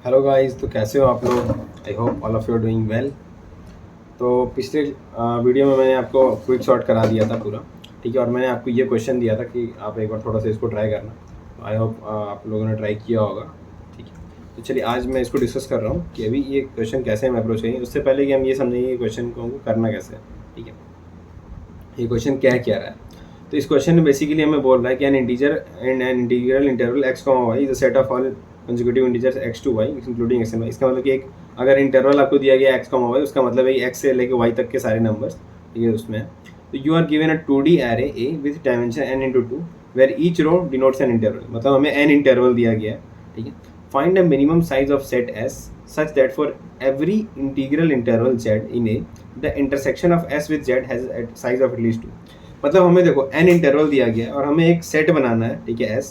Hello guys, तो कैसे हो आप लोग। I hope all of you are doing well. तो पिछले वीडियो में मैंने आपको क्विक शॉर्ट करा दिया था पूरा, ठीक है। और मैंने आपको ये क्वेश्चन दिया था कि आप एक बार थोड़ा सा इसको ट्राई करना। आई होप आप लोगों ने ट्राई किया होगा, ठीक है। तो चलिए आज मैं इसको डिस्कस कर रहा हूँ कि अभी ये क्वेश्चन कैसे हम अप्रोच करेंगे। उससे पहले कि हम ये समझेंगे कि क्वेश्चन को हमको करना कैसे है, ठीक है। ये क्वेश्चन क्या क्या रहा है। तो इस क्वेश्चन में बेसिकली हमें बोल रहा है कि an integer and an integral interval x comma y is a set of all consecutive integers x to y including x and y. इसका मतलब कि एक अगर इंटरवल आपको दिया गया एक्स कॉमा वाई, उसका मतलब है एक्स से लेकर वाई तक के सारे नंबर्स, ठीक है, उसमें है। तो you are given a 2D array A with dimension n into two where each row denotes an interval. मतलब हमें n इंटरवल दिया गया है, ठीक है। Find a minimum size of set S such that for every integral interval z in A the intersection of S with Z has a size of at least 2। मतलब हमें देखो n इंटरवल दिया गया है और हमें एक सेट बनाना है, ठीक है, S,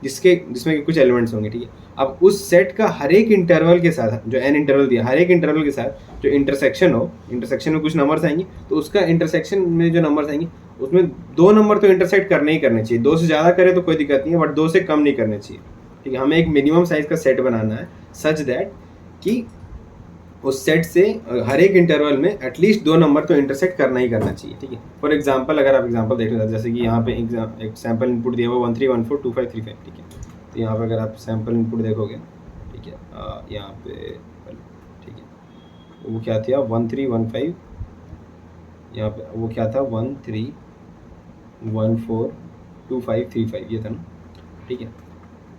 जिसमें कुछ एलिमेंट्स होंगे, ठीक है। अब उस सेट का हर एक इंटरवल के साथ, जो n इंटरवल दिया, हर एक इंटरवल के साथ जो इंटरसेक्शन हो, इंटरसेक्शन में कुछ नंबर्स आएंगे, तो उसका इंटरसेक्शन में जो नंबर्स आएंगे उसमें दो नंबर तो इंटरसेक्ट करने ही करने चाहिए। दो से ज़्यादा करे तो कोई दिक्कत नहीं है, बट दो से कम नहीं करने चाहिए, ठीक है। हमें एक मिनिमम साइज का सेट बनाना है सच दैट कि उस सेट से हर एक इंटरवल में एटलीस्ट दो नंबर तो इंटरसेक्ट करना ही करना चाहिए, ठीक है। फॉर एग्जांपल अगर आप एग्जांपल देखना चाहते हैं, जैसे कि यहाँ पे एक सैम्पल इनपुट दिया हुआ 13142535, ठीक है। तो यहाँ पे अगर आप सैम्पल इनपुट देखोगे, ठीक है, यहाँ पे, ठीक है, वो क्या था 1315, यहाँ पे वो क्या था 13142535, ये था ना, ठीक है।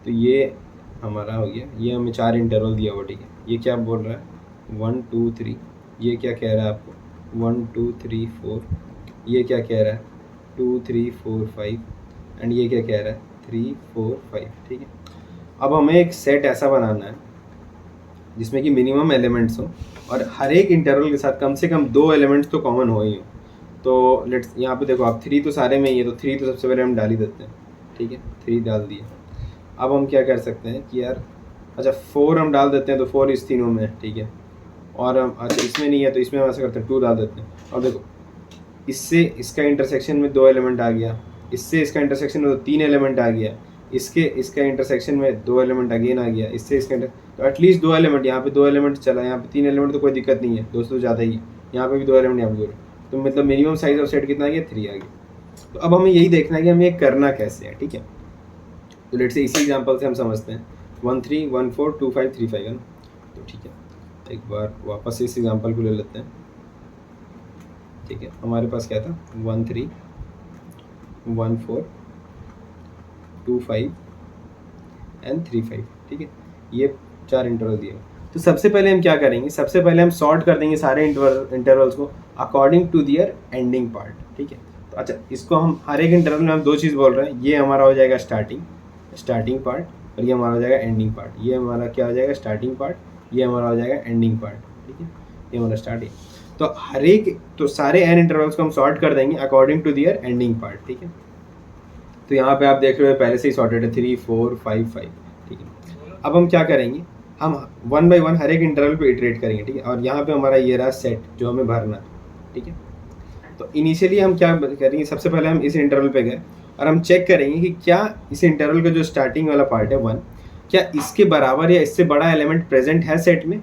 तो ये हमारा हो गया, ये हमें चार इंटरवल दिया हुआ, ठीक है। ये क्या बोल रहा है 1 2 3, ये क्या कह रहा है आपको 1 2 3 4, ये क्या कह रहा है 2 3 4 5, एंड ये क्या कह रहा है 3 4 5, ठीक है। अब हमें एक सेट ऐसा बनाना है जिसमें कि मिनिमम एलिमेंट्स हो और हर एक इंटरवल के साथ कम से कम दो एलिमेंट्स तो कॉमन हो ही हो। तो लेट्स यहाँ पे देखो आप 3 तो सारे में ही है, तो 3 तो सबसे पहले हम डाल ही देते हैं, ठीक है। 3 डाल दिए। अब हम क्या कर सकते हैं कि यार अच्छा 4 हम डाल देते हैं, तो 4 इस तीनों में, ठीक है। और हम अच्छा इसमें नहीं है तो इसमें हम ऐसा करते हैं 2 डाल देते हैं। और देखो इससे इसका इंटरसेक्शन में 2 एलिमेंट आ गया, इससे इसका इंटरसेक्शन में 3 एलिमेंट आ गया, इसका इंटरसेक्शन में 2 एलिमेंट अगेन आ गया, इससे इसका तो एटलीस्ट 2 एलिमेंट, यहाँ पे 2 एलिमेंट चला, यहाँ पे 3 एलिमेंट तो कोई दिक्कत नहीं है, दोस्तों ज़्यादा ही, यहाँ पे भी 2 एलिमेंट, यहाँ पे 2। तो मतलब मिनिमम साइज ऑफ सेट कितना आ गया 3 आ गया। तो अब हमें यही देखना है कि हमें करना कैसे है, ठीक है। तो लेट से इसी एग्जांपल से हम समझते हैं 1 3 1 4 2 5 3 5 है ना। तो ठीक है, एक बार वापस इस एग्जांपल को ले लेते हैं, ठीक है। हमारे पास क्या था 1 3 1 4 2 5 एंड 3 5, ठीक है। ये चार इंटरवल दिए। तो सबसे पहले हम क्या करेंगे, सबसे पहले हम सॉर्ट कर देंगे सारे इंटरवल्स को according to their ending part, ठीक है। तो अच्छा इसको हम हर एक इंटरवल में हम दो चीज़ बोल रहे हैं, ये हमारा हो जाएगा स्टार्टिंग पार्ट, और ये हमारा हो जाएगा एंडिंग पार्ट। ये हमारा क्या हो जाएगा स्टार्टिंग पार्ट, ये हमारा हो जाएगा एंडिंग पार्ट, ठीक है। ये हमारा स्टार्टिंग। तो हर एक तो सारे एन इंटरवल्स को हम सॉर्ट कर देंगे according to their ending part, ठीक है। तो यहाँ पे आप देख रहे हो पहले से ही सॉर्टेड है 3 4 5 5, ठीक है। अब हम क्या करेंगे, हम 1 बाई 1 हर एक इंटरवल पे इटरेट करेंगे, ठीक है। और यहाँ पे हमारा ये रहा सेट जो हमें भरना है, ठीक है। तो इनिशियली हम क्या करेंगे, सबसे पहले हम इस इंटरवल पे गए और हम चेक करेंगे कि क्या इस इंटरवल का जो स्टार्टिंग वाला पार्ट है 1, क्या इसके बराबर या इससे बड़ा एलिमेंट प्रेजेंट है सेट में।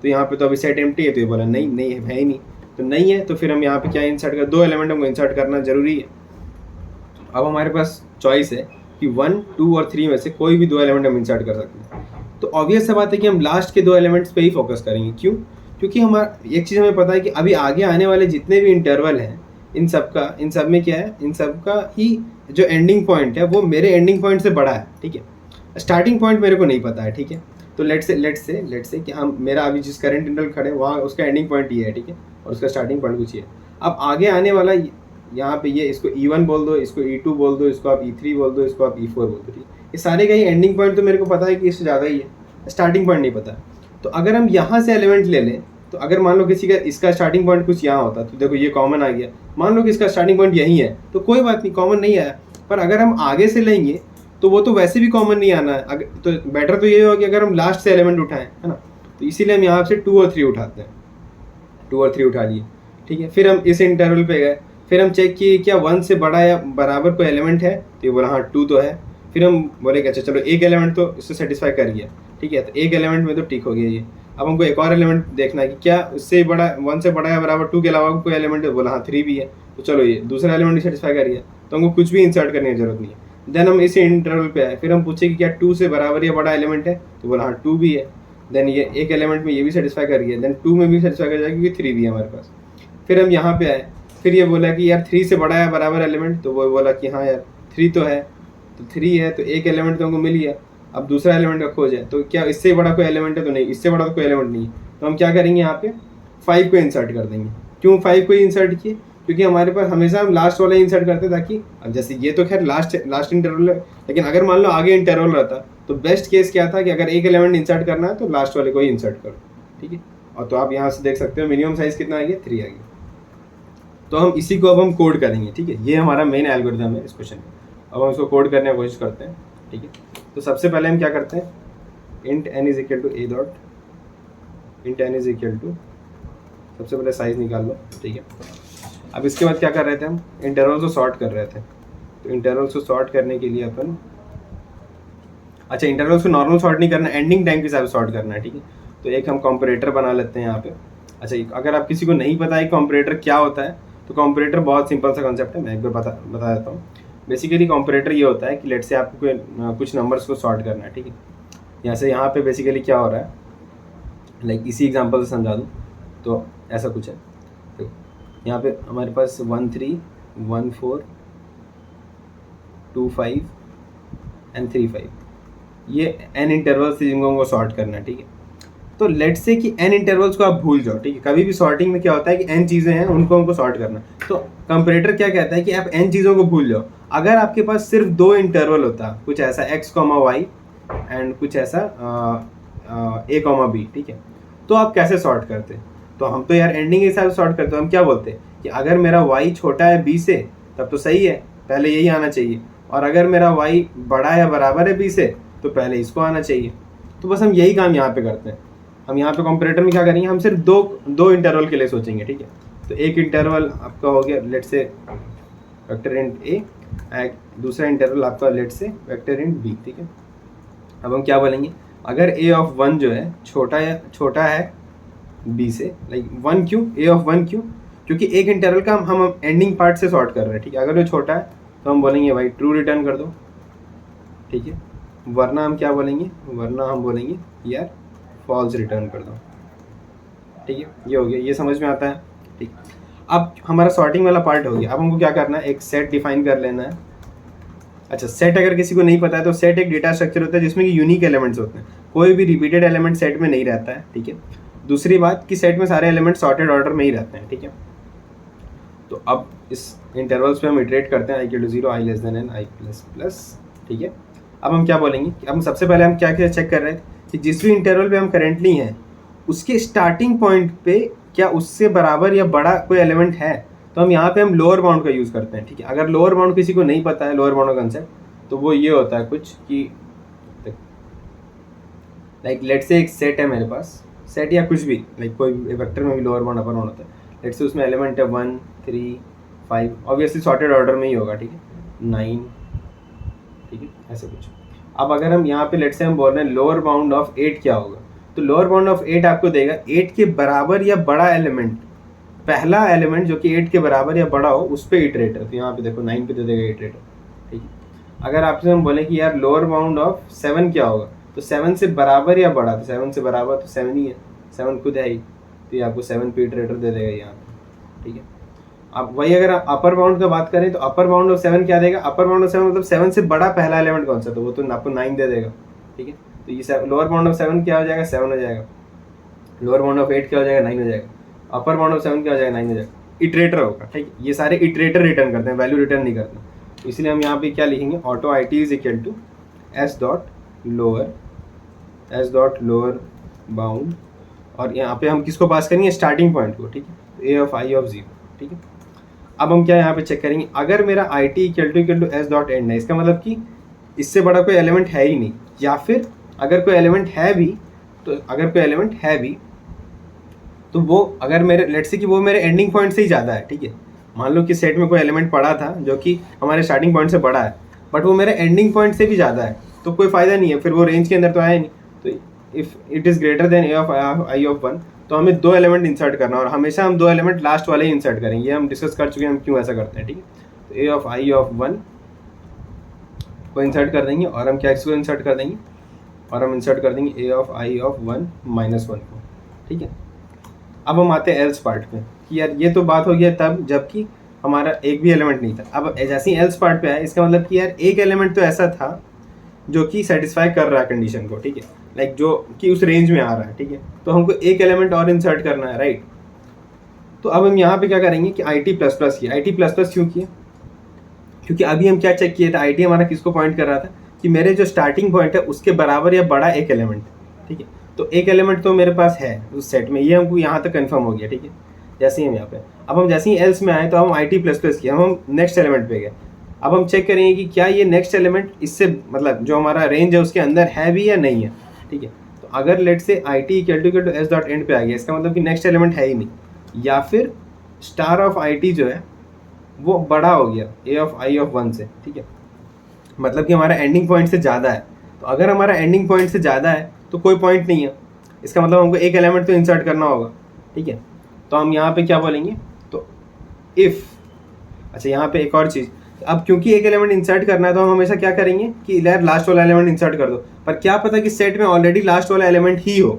तो यहाँ पे तो अभी सेट एम्प्टी है, तो ये बोला नहीं नहीं है ही नहीं, तो नहीं है। तो फिर हम यहाँ पे क्या इंसर्ट कर, दो एलिमेंट हमको इंसर्ट करना जरूरी है। अब हमारे पास चॉइस है कि 1 2 और 3 में से कोई भी दो एलिमेंट हम इंसर्ट कर सकते हैं। तो ऑब्वियस सा बात है कि हम लास्ट के दो एलिमेंट्स पे ही फोकस करेंगे। क्यों? क्योंकि हमारा एक चीज़ हमें पता है कि अभी आगे आने वाले जितने भी इंटरवल हैं इन सब में क्या है, इन सब का ही जो एंडिंग पॉइंट है वो मेरे एंडिंग पॉइंट से बड़ा है, ठीक है। स्टार्टिंग पॉइंट मेरे को नहीं पता है, ठीक है। तो लेट्स से कि हम मेरा अभी जिस करंट इंटरवल खड़े वहाँ उसका एंडिंग पॉइंट ये है, ठीक है, और उसका स्टार्टिंग पॉइंट कुछ ये है। अब आगे आने वाला यहाँ पे ये इसको E1 बोल दो, इसको E2 बोल दो, इसको आप E3 बोल दो, इसको आप E4 बोल दो, ठीक है। ये सारे का ही एंडिंग पॉइंट तो मेरे को पता है कि इससे ज़्यादा ही है, स्टार्टिंग पॉइंट नहीं पता। तो अगर हम यहाँ से एलिमेंट ले लें, तो अगर मान लो किसी का इसका स्टार्टिंग पॉइंट कुछ यहाँ होता, तो देखो ये कॉमन आ गया। मान लो कि इसका स्टार्टिंग पॉइंट यही है, तो कोई बात नहीं, कॉमन नहीं आया। पर अगर हम आगे से लेंगे तो वो तो वैसे भी कॉमन नहीं आना है। अगर तो बेटर तो ये होगा कि अगर हम लास्ट से एलिमेंट उठाएं, है ना। तो इसीलिए हम यहाँ से 2 और 3 उठाते हैं, 2 और 3 उठा लिए, ठीक है। फिर हम इस इंटरवल पे गए, फिर हम चेक किए क्या 1 से बड़ा या बराबर कोई एलिमेंट है, तो ये बोला हाँ 2 तो है। फिर हम बोले कि अच्छा चलो एक एलिमेंट तो इससे सेटिस्फाई कर गया। ठीक है। तो एक एलिमेंट में तो टिक हो गया ये। अब हमको एक और एलिमेंट देखना है कि क्या उससे बड़ा 1 से बड़ा या बराबर 2 के अलावा कोई एलिमेंट है, बोला हाँ 3 भी है। तो चलो ये दूसरा एलिमेंट सेटिस्फाई करिए, तो हमको कुछ भी इंसर्ट करने की जरूरत नहीं है। देन हम इसी इंटरवल पे आए, फिर हम पूछे कि क्या 2 से बराबर या बड़ा एलिमेंट है, तो बोला हाँ 2 भी है। देन ये एक एलिमेंट में ये भी सेटिस्फाई कर गया, देन 2 में भी सेटिस्फाई कर जाएगा क्योंकि 3 भी है हमारे पास। फिर हम यहाँ पे आए, फिर ये बोला कि यार 3 से बड़ा है बराबर एलिमेंट, तो वो बोला कि हाँ यार 3 तो है, तो 3 है, तो एक एलिमेंट तो हमको मिल गया। अब दूसरा एलिमेंट का खोज है, तो क्या इससे बड़ा कोई एलिमेंट है, तो नहीं, इससे बड़ा तो कोई एलिमेंट नहीं है। तो हम क्या करेंगे, यहाँ पे 5 को इंसर्ट कर देंगे। क्यों 5 को इंसर्ट किए, क्योंकि हमारे पास हमेशा हम लास्ट वाला इंसर्ट करते ताकि, अब जैसे ये तो खैर लास्ट इंटरवल है, लेकिन अगर मान लो आगे इंटरवल रहता तो बेस्ट केस क्या था कि अगर एक एलिमेंट इंसर्ट करना है तो लास्ट वाले को ही इंसर्ट करो, ठीक है। और तो आप यहाँ से देख सकते हो मिनिमम साइज कितना आ गया, 3 आ गया। तो हम इसी को अब हम कोड करेंगे, ठीक है। ये हमारा मेन एल्गोरिथम है इस क्वेश्चन में। अब हम इसको कोड करने की कोशिश करते हैं, ठीक है। तो सबसे पहले हम क्या करते हैं, int n is equal to a dot int n is equal to, सबसे पहले साइज निकाल लो, ठीक है। अब इसके बाद क्या कर रहे थे, हम इंटरवल्स को सॉर्ट कर रहे थे। तो इंटरवल्स को सॉर्ट करने के लिए अपन, अच्छा इंटरवल्स को नॉर्मल सॉर्ट नहीं करना, एंडिंग टाइम के हिसाब से सॉर्ट करना है, ठीक है। तो एक हम कंपैरेटर बना लेते हैं यहाँ पे। अच्छा अगर आप किसी को नहीं पता है कंपैरेटर क्या होता है, तो कंपैरेटर बहुत सिंपल सा कॉन्सेप्ट है, मैं एक बार बता देता हूँ। बेसिकली कंपैरेटर ये होता है कि लेट से आपको कुछ नंबर्स को सॉर्ट करना है, ठीक है। यहाँ से यहाँ पे बेसिकली क्या हो रहा है, लाइक इसी एग्जांपल से समझा दूँ तो ऐसा कुछ है। तो यहाँ पे हमारे पास 1 3 1 4 2 5 एंड 3 5, ये n इंटरवल्स से जिनको हमको सॉर्ट करना है, ठीक है। तो लेट से कि n इंटरवल्स को आप भूल जाओ, ठीक है। कभी भी सॉर्टिंग में क्या होता है कि n चीज़ें हैं, उनको हमको सॉर्ट करना। तो कंपैरेटर क्या कहता है कि आप n चीज़ों को भूल जाओ। अगर आपके पास सिर्फ 2 इंटरवल होता, कुछ ऐसा x, y एंड कुछ ऐसा a, b, ठीक है, तो आप कैसे सॉर्ट करते। तो हम तो यार एंडिंग के हिसाब से सॉर्ट करते, हम क्या बोलते कि अगर मेरा y छोटा है b से तब तो सही है, पहले यही आना चाहिए, और अगर मेरा y बड़ा या बराबर है b से तो पहले इसको आना चाहिए। तो बस हम यही काम यहाँ पे करते हैं। हम यहाँ पे कंपैरेटर में क्या करेंगे, हम सिर्फ दो इंटरवल के लिए सोचेंगे, ठीक है। तो एक इंटरवल आपका हो गया लेट से वेक्टर इंट ए, दूसरा इंटरवल आपका लेट से वेक्टर इंट बी, ठीक है। अब हम क्या बोलेंगे, अगर a ऑफ 1 जो है छोटा है b से, लाइक 1 क्यों, a ऑफ 1 क्यों, क्योंकि एक इंटरवल का हम एंडिंग पार्ट से सॉर्ट कर रहे हैं, ठीक है। अगर वो छोटा है तो हम बोलेंगे भाई ट्रू रिटर्न कर दो, ठीक है। वरना हम क्या बोलेंगे, वरना हम बोलेंगे यार फॉल्स रिटर्न कर दो, ठीक है। ये हो गया, ये समझ में आता है, ठीक। अब हमारा सॉर्टिंग वाला पार्ट हो गया। अब हमको क्या करना है, एक सेट डिफाइन कर लेना है। अच्छा सेट अगर किसी को नहीं पता है तो सेट एक डेटा स्ट्रक्चर होता है जिसमें कि यूनिक एलिमेंट्स होते हैं, कोई भी रिपीटेड एलिमेंट सेट में नहीं रहता है, ठीक है। दूसरी बात कि सेट में सारे एलिमेंट सॉर्टेड ऑर्डर में ही रहते हैं, ठीक है। तो अब इस इंटरवल्स पे हम इटरेट करते हैं, i = 0 i less than n i plus plus, ठीक है। अब हम क्या बोलेंगे कि अब सबसे पहले हम क्या क्या चेक कर रहे हैं कि जिस भी इंटरवल पे हम करेंटली हैं उसके स्टार्टिंग पॉइंट पे क्या उससे बराबर या बड़ा कोई एलिमेंट है। तो हम यहाँ पे हम लोअर बाउंड का यूज़ करते हैं, ठीक है। अगर लोअर बाउंड किसी को नहीं पता है, लोअर बाउंड का कंसेप्ट, तो वो ये होता है कुछ कि लाइक लेट से एक सेट है मेरे पास, सेट या कुछ भी, लाइक कोई वेक्टर में भी लोअर बाउंड अपर बाउंड होता है। लेट से उसमें एलिमेंट है 1 3 5, ऑब्वियसली सॉर्टेड ऑर्डर में ही होगा, ठीक है, 9, ठीक है, ऐसे कुछ। अब अगर हम यहाँ पे लेट से हम बोल रहे हैं लोअर बाउंड ऑफ 8 क्या होगा, तो लोअर बाउंड ऑफ 8 आपको देगा 8 के बराबर या बड़ा एलिमेंट, पहला एलिमेंट जो कि 8 के बराबर या बड़ा हो उस पर इटरेटर। तो यहाँ पे देखो 9 पे दे देगा इटरेटर, ठीक है। अगर आपसे हम बोले कि यार लोअर बाउंड ऑफ 7 क्या होगा, तो 7 से बराबर या बड़ा, तो 7 से बराबर तो 7 ही है, 7 खुद है ही, तो ये आपको 7 पे इटरेटर दे देगा यहाँ पे, ठीक है। अब वही अगर आप अपर बाउंड का बात करें तो अपर बाउंड ऑफ 7 क्या देगा, अपर बाउंड ऑफ 7 मतलब 7 से बड़ा पहला एलिमेंट कौन सा, तो वो तो आपको 9 दे देगा, ठीक है। तो ये लोअर बाउंड ऑफ 7 क्या हो जाएगा, 7 हो जाएगा। लोअर बाउंड ऑफ 8 क्या हो जाएगा, 9 हो जाएगा। अपर बाउंड ऑफ 7 क्या हो जाएगा, 9 हो जाएगा। इटरेटर होगा, ठीक है। ये सारे इटरेटर रिटर्न करते हैं, वैल्यू रिटर्न नहीं करते। तो इसलिए हम यहाँ पे क्या लिखेंगे, auto I T is equal to S dot lower bound, और यहाँ पे हम किसको पास करेंगे, स्टार्टिंग पॉइंट को, ठीक है, ए ऑफ आई ऑफ 0, ठीक है। अब हम क्या यहाँ पे चेक करेंगे, अगर मेरा I T equal to S dot end है, इसका मतलब कि इससे बड़ा कोई एलिमेंट है ही नहीं, या फिर अगर कोई एलिमेंट है भी, तो अगर कोई एलिमेंट है भी तो वो अगर मेरे लेट्स से कि वो मेरे एंडिंग पॉइंट से ही ज़्यादा है, ठीक है। मान लो कि सेट में कोई एलिमेंट पड़ा था जो कि हमारे स्टार्टिंग पॉइंट से बड़ा है, बट वो मेरे एंडिंग पॉइंट से भी ज़्यादा है, तो कोई फ़ायदा नहीं है, फिर वो रेंज के अंदर तो आया नहीं। तो if it is greater than A of I of 1 तो हमें 2 एलिमेंट इंसर्ट करना और हमेशा हम 2 एलिमेंट लास्ट वाले ही इंसर्ट करेंगे। ये हम डिस्कस कर चुके हैं हम क्यों ऐसा करते हैं, ठीक है। तो ए ऑफ आई ऑफ 1 को इंसर्ट कर देंगे और हम क्या इसको इंसर्ट कर देंगे और हम इंसर्ट कर देंगे ए ऑफ आई ऑफ 1 माइनस 1 को, ठीक है। अब हम आते हैं एल्स पार्ट पे कि यार ये तो बात हो गया तब जबकि हमारा एक भी एलिमेंट नहीं था। अब जैसे ही एल्स पार्ट पे आया इसका मतलब कि यार एक एलिमेंट तो ऐसा था जो कि सेटिस्फाई कर रहा है कंडीशन को, ठीक है, लाइक जो कि उस रेंज में आ रहा है, ठीक है। तो हमको एक एलिमेंट और इंसर्ट करना है, राइट। तो अब हम यहाँ पे क्या करेंगे कि आई टी प्लस प्लस किया। आई टी प्लस प्लस क्यों किया? क्योंकि अभी हम क्या चेक किए थे, आई टी हमारा किसको पॉइंट कर रहा था कि मेरे जो स्टार्टिंग पॉइंट है उसके बराबर या बड़ा एक एलिमेंट, ठीक है। तो एक एलिमेंट तो मेरे पास है उस सेट में, ये हमको यहाँ तक कंफर्म हो गया, ठीक है। जैसे ही हम यहाँ पे अब हम जैसे ही एल्स में आए तो हम आई टी प्लस प्लस किया, हम नेक्स्ट एलिमेंट पे गए। अब हम चेक करेंगे कि क्या ये नेक्स्ट एलिमेंट इससे मतलब जो हमारा रेंज है उसके अंदर है भी या नहीं है, ठीक है। तो अगर let's say I T equal to S dot end पे आ गया इसका मतलब कि नेक्स्ट एलिमेंट है ही नहीं, या फिर स्टार ऑफ आई टी जो है वो बड़ा हो गया ए ऑफ आई ऑफ 1 से, ठीक है। मतलब कि हमारा एंडिंग पॉइंट से ज़्यादा है। तो अगर हमारा एंडिंग पॉइंट से ज़्यादा है तो कोई पॉइंट नहीं है, इसका मतलब हमको एक एलिमेंट तो इंसर्ट करना होगा, ठीक है। तो हम यहाँ पे क्या बोलेंगे, तो इफ़, अच्छा यहाँ पे एक और चीज़, अब क्योंकि एक एलिमेंट इंसर्ट करना है तो हम हमेशा क्या करेंगे कि यार लास्ट वाला एलिमेंट इंसर्ट कर दो। पर क्या पता कि सेट में ऑलरेडी लास्ट वाला एलिमेंट ही हो,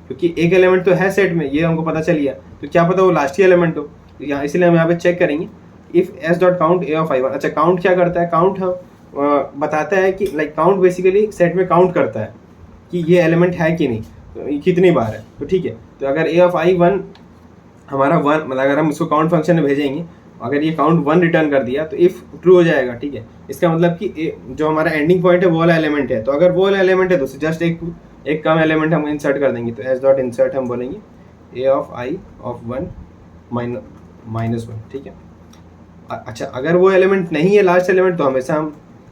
क्योंकि एक एलिमेंट तो है सेट में, ये हमको पता चल गया, तो क्या पता वो लास्ट ही एलिमेंट हो। तो यहाँ इसलिए हम यहाँ पे चेक करेंगे if S dot count A of I 1। अच्छा काउंट क्या करता है, काउंट हम बताता है कि लाइक काउंट बेसिकली सेट में काउंट करता है कि ये एलिमेंट है कि नहीं, तो कितनी बार है, तो ठीक है। तो अगर ए ऑफ आई 1 हमारा 1 मतलब अगर हम इसको काउंट फंक्शन में भेजेंगे, अगर ये काउंट 1 रिटर्न कर दिया तो इफ़ ट्रू हो जाएगा, ठीक है। इसका मतलब कि जो हमारा एंडिंग पॉइंट है वो वाला एलिमेंट है, तो अगर वो वाला एलिमेंट है तो जस्ट एक कम एलिमेंट हम इंसर्ट कर देंगे। तो एस डॉट इंसर्ट हम बोलेंगे ए ऑफ आई ऑफ 1 माइनस 1, ठीक है। अच्छा अगर वो एलिमेंट नहीं है लास्ट एलिमेंट तो हमेशा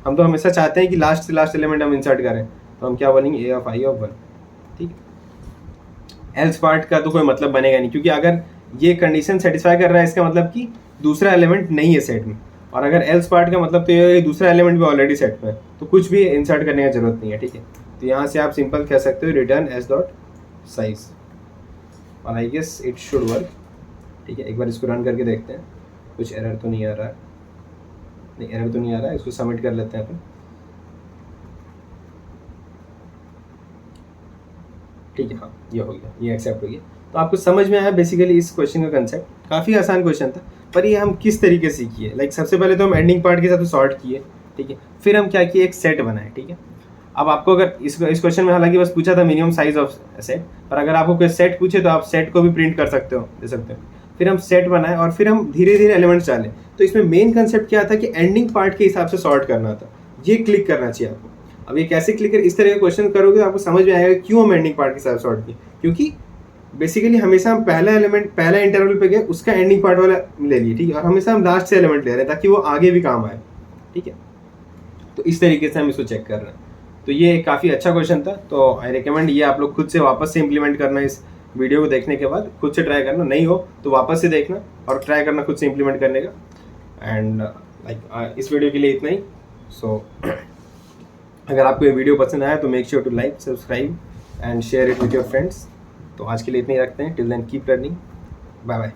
हम तो हमेशा चाहते हैं कि लास्ट से लास्ट एलिमेंट हम इंसर्ट करें, तो हम क्या बोलेंगे ए ऑफ आई ऑफ 1, ठीक है। एल्स पार्ट का तो कोई मतलब बनेगा नहीं, क्योंकि अगर ये कंडीशन सेटिस्फाई कर रहा है इसका मतलब कि दूसरा एलिमेंट नहीं है सेट में, और अगर एल्स पार्ट का मतलब तो ये दूसरा एलिमेंट भी ऑलरेडी सेट में है, तो कुछ भी इंसर्ट करने की जरूरत नहीं है, ठीक है। तो यहाँ से आप सिंपल कह सकते हो रिटर्न एस डॉट साइज, और I guess it should work, ठीक है। एक बार इसको रन करके देखते हैं, कुछ एरर तो नहीं आ रहा है, नहीं एरर तो नहीं आ रहा है, इसको सबमिट कर लेते हैं अपन, ठीक है। हाँ ये हो गया, ये एक्सेप्ट हो गया। तो आपको समझ में आया बेसिकली इस क्वेश्चन का कंसेप्ट, काफ़ी आसान क्वेश्चन था, पर ये हम किस तरीके से किए, लाइक सबसे पहले तो हम एंडिंग पार्ट के साथ सॉर्ट किए, ठीक है। फिर हम क्या किए, एक सेट बनाए, ठीक है। अब आपको अगर इस क्वेश्चन में हालांकि बस पूछा था मिनिमम साइज ऑफ सेट, पर अगर आपको कोई सेट पूछे तो आप सेट को भी प्रिंट कर सकते हो, दे सकते हो। फिर हम सेट बनाए और फिर हम धीरे धीरे एलिमेंट्स डालें। तो इसमें मेन कंसेप्ट क्या था कि एंडिंग पार्ट के हिसाब से सॉर्ट करना था, ये क्लिक करना चाहिए आपको। अब ये कैसे क्लिक कर, इस तरह के क्वेश्चन करोगे तो आपको समझ में आएगा क्यों हम एंडिंग पार्ट के हिसाब से सॉर्ट किए, क्योंकि बेसिकली हमेशा हम पहला एलिमेंट पहला इंटरवल पे गए उसका एंडिंग पार्ट वाला ले लिए, ठीक है। और हमेशा हम लास्ट से एलिमेंट ले रहे हैं ताकि वो आगे भी काम आए, ठीक है। तो इस तरीके से हम इसको चेक कर रहे हैं। तो ये काफ़ी अच्छा क्वेश्चन था, तो आई रिकमेंड ये आप लोग खुद से वापस से इम्प्लीमेंट करना, इस वीडियो को देखने के बाद खुद से ट्राई करना, नहीं हो तो वापस से देखना और ट्राई करना खुद से इम्प्लीमेंट करने का। एंड लाइक इस वीडियो के लिए इतना ही। सो अगर आपको ये वीडियो पसंद आया तो make sure to like, subscribe and share it with your friends. तो आज के लिए इतना ही रखते हैं, till then keep learning, bye bye.